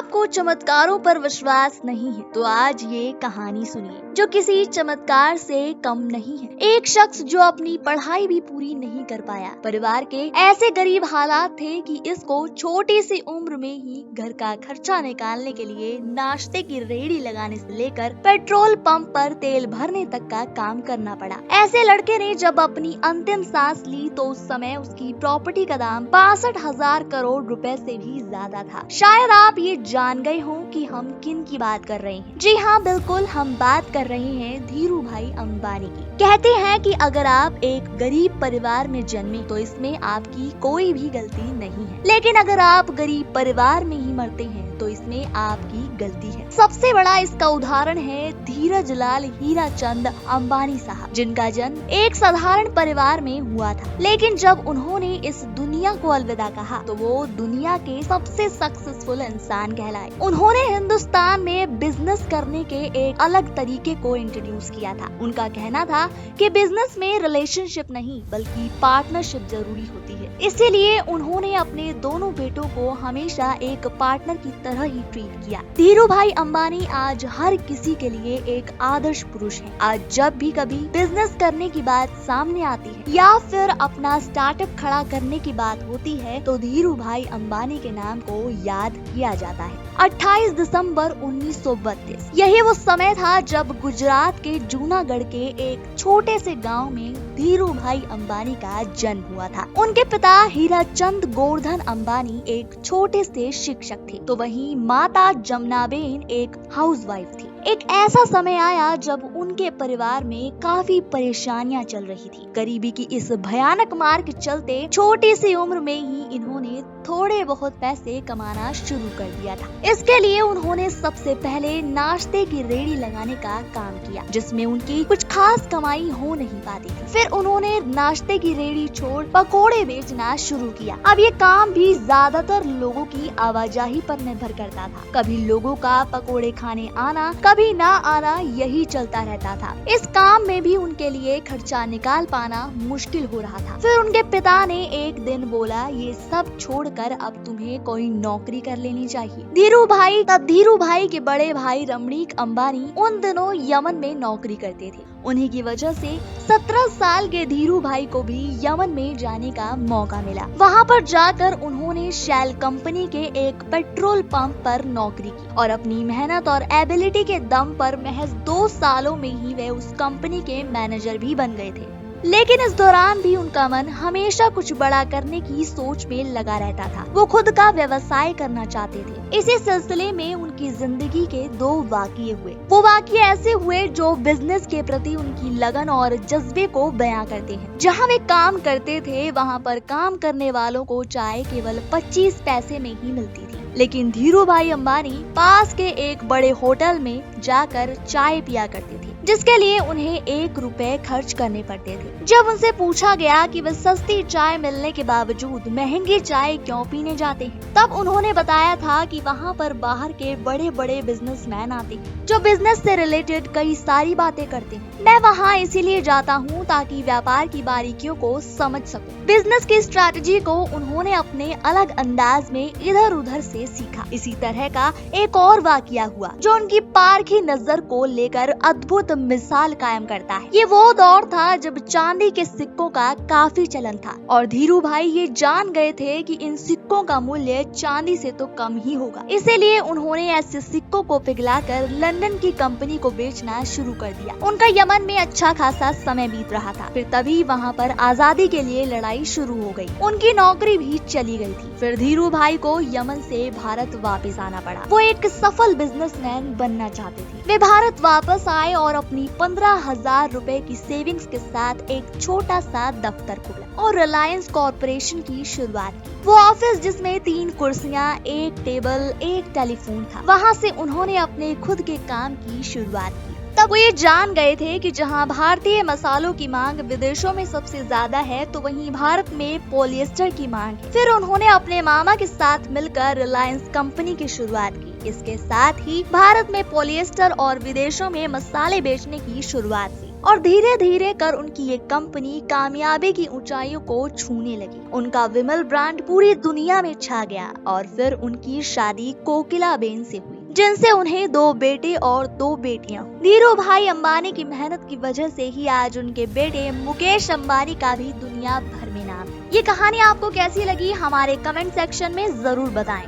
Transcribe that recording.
आपको चमत्कारों पर विश्वास नहीं है तो आज ये कहानी सुनिए जो किसी चमत्कार से कम नहीं है। एक शख्स जो अपनी पढ़ाई भी पूरी नहीं कर पाया, परिवार के ऐसे गरीब हालात थे कि इसको छोटी सी उम्र में ही घर का खर्चा निकालने के लिए नाश्ते की रेहड़ी लगाने से लेकर पेट्रोल पंप पर तेल भरने तक का काम करना पड़ा। ऐसे लड़के ने जब अपनी अंतिम सांस ली तो उस समय उसकी प्रॉपर्टी का दाम 62,000 करोड़ रुपए से भी ज्यादा था। शायद आप ये जान गए हो कि हम किन की बात कर रहे हैं। जी हाँ, बिल्कुल, हम बात कर रहे हैं धीरू भाई अंबानी की। कहते हैं कि अगर आप एक गरीब परिवार में जन्मे तो इसमें आपकी कोई भी गलती नहीं है, लेकिन अगर आप गरीब परिवार में ही मरते हैं तो इसमें आपकी गलती है। सबसे बड़ा इसका उदाहरण है धीरज लाल हीराचंद अंबानी साहब, जिनका जन्म एक साधारण परिवार में हुआ था, लेकिन जब उन्होंने इस दुनिया को अलविदा कहा तो वो दुनिया के सबसे सक्सेसफुल इंसान कहलाए। उन्होंने हिंदुस्तान में बिजनेस करने के एक अलग तरीके को इंट्रोड्यूस किया था। उनका कहना था कि बिजनेस में रिलेशनशिप नहीं बल्कि पार्टनरशिप जरूरी होती है। इसीलिए उन्होंने अपने दोनों बेटों को हमेशा एक पार्टनर की तरह ही ट्रीट किया। धीरू भाई अंबानी आज हर किसी के लिए एक आदर्श पुरुष है। आज जब भी कभी बिजनेस करने की बात सामने आती है या फिर अपना स्टार्टअप खड़ा करने की बात होती है तो धीरू भाई अंबानी के नाम को याद किया जाता है। 28 दिसंबर 1932 यही वो समय था जब गुजरात के जूनागढ़ के एक छोटे से गांव में धीरू भाई अंबानी का जन्म हुआ था। उनके पिता हीराचंद गोवर्धन अंबानी एक छोटे से शिक्षक थे, तो वहीं माता जमुनाबेन एक हाउसवाइफ थी। एक ऐसा समय आया जब उनके परिवार में काफी परेशानियां चल रही थी। गरीबी की इस भयानक मार के चलते छोटी सी उम्र में ही इन्होंने थोड़े बहुत पैसे कमाना शुरू कर दिया था। इसके लिए उन्होंने सबसे पहले नाश्ते की रेहड़ी लगाने का काम किया, जिसमें उनकी कुछ खास कमाई हो नहीं पाती थी। फिर उन्होंने नाश्ते की रेहड़ी छोड़ पकोड़े बेचना शुरू किया। अब ये काम भी ज्यादातर लोगों की आवाजाही पर निर्भर करता था। कभी लोगों का पकोड़े खाने आना, कभी ना आना, यही चलता रहता था। इस काम में भी उनके लिए खर्चा निकाल पाना मुश्किल हो रहा था। फिर उनके पिता ने एक दिन बोला, ये सब छोड़कर अब तुम्हें कोई नौकरी कर लेनी चाहिए। धीरू भाई के बड़े भाई रमणीक अंबानी उन दिनों यमन में नौकरी करते थे। उन्हीं की वजह से 17 साल के धीरू भाई को भी यमन में जाने का मौका मिला। वहां पर जाकर उन्होंने शेल कंपनी के एक पेट्रोल पंप पर नौकरी की और अपनी मेहनत और एबिलिटी के दम पर महज 2 सालों में ही वे उस कंपनी के मैनेजर भी बन गए थे। लेकिन इस दौरान भी उनका मन हमेशा कुछ बड़ा करने की सोच में लगा रहता था। वो खुद का व्यवसाय करना चाहते थे। इसी सिलसिले में उनकी जिंदगी के 2 वाक़ये हुए। वो वाक़ये ऐसे हुए जो बिजनेस के प्रति उनकी लगन और जज्बे को बयां करते हैं। जहां वे काम करते थे वहां पर काम करने वालों को चाय केवल 25 पैसे में ही मिलती थी, लेकिन धीरू भाई अंबानी पास के एक बड़े होटल में जाकर चाय पिया करते थे, जिसके लिए उन्हें 1 रुपए खर्च करने पड़ते थे। जब उनसे पूछा गया कि वे सस्ती चाय मिलने के बावजूद महंगी चाय क्यों पीने जाते हैं, तब उन्होंने बताया था कि वहाँ पर बाहर के बड़े बड़े बिजनेसमैन आते हैं जो बिजनेस से रिलेटेड कई सारी बातें करते हैं। मैं वहाँ इसीलिए जाता हूँ ताकि व्यापार की बारीकियों को समझ सकूं। बिजनेस की स्ट्रैटेजी को उन्होंने अपने अलग अंदाज में इधर उधर से सीखा। इसी तरह का एक और वाकया हुआ जो उनकी पारखी नजर को लेकर अद्भुत मिसाल कायम करता है। ये वो दौर था जब चांदी के सिक्कों का काफी चलन था और धीरू भाई ये जान गए थे कि इन सिक्कों का मूल्य चांदी से तो कम ही होगा। इसीलिए उन्होंने ऐसे सिक्कों को पिघलाकर लंदन की कंपनी को बेचना शुरू कर दिया। उनका यमन में अच्छा खासा समय बीत रहा था। फिर तभी वहाँ पर आजादी के लिए लड़ाई शुरू हो गई। उनकी नौकरी भी चली गई थी। फिर धीरू भाई को यमन से भारत वापस आना पड़ा। वो एक सफल बिजनेसमैन बनना चाहते थे। वे भारत वापस आए और अपनी 15,000 रुपए की सेविंग्स के साथ एक छोटा सा दफ्तर खोला और रिलायंस कॉर्पोरेशन की शुरुआत की। वो ऑफिस जिसमें 3 कुर्सियां, 1 टेबल, 1 टेलीफोन था, वहाँ से उन्होंने अपने खुद के काम की शुरुआत की। तब वो ये जान गए थे कि जहां भारतीय मसालों की मांग विदेशों में सबसे ज्यादा है तो वहीं भारत में पॉलिएस्टर की मांग है। फिर उन्होंने अपने मामा के साथ मिलकर रिलायंस कंपनी की शुरुआत की। इसके साथ ही भारत में पॉलिएस्टर और विदेशों में मसाले बेचने की शुरुआत हुई। और धीरे धीरे कर उनकी ये कंपनी कामयाबी की ऊंचाइयों को छूने लगी। उनका विमल ब्रांड पूरी दुनिया में छा गया और फिर उनकी शादी कोकिलाबेन से हुई, जिनसे उन्हें 2 बेटे और 2 बेटियां। धीरू भाई अंबानी की मेहनत की वजह से ही आज उनके बेटे मुकेश अंबानी का भी दुनिया भर में नाम है। ये कहानी आपको कैसी लगी हमारे कमेंट सेक्शन में जरूर बताएं।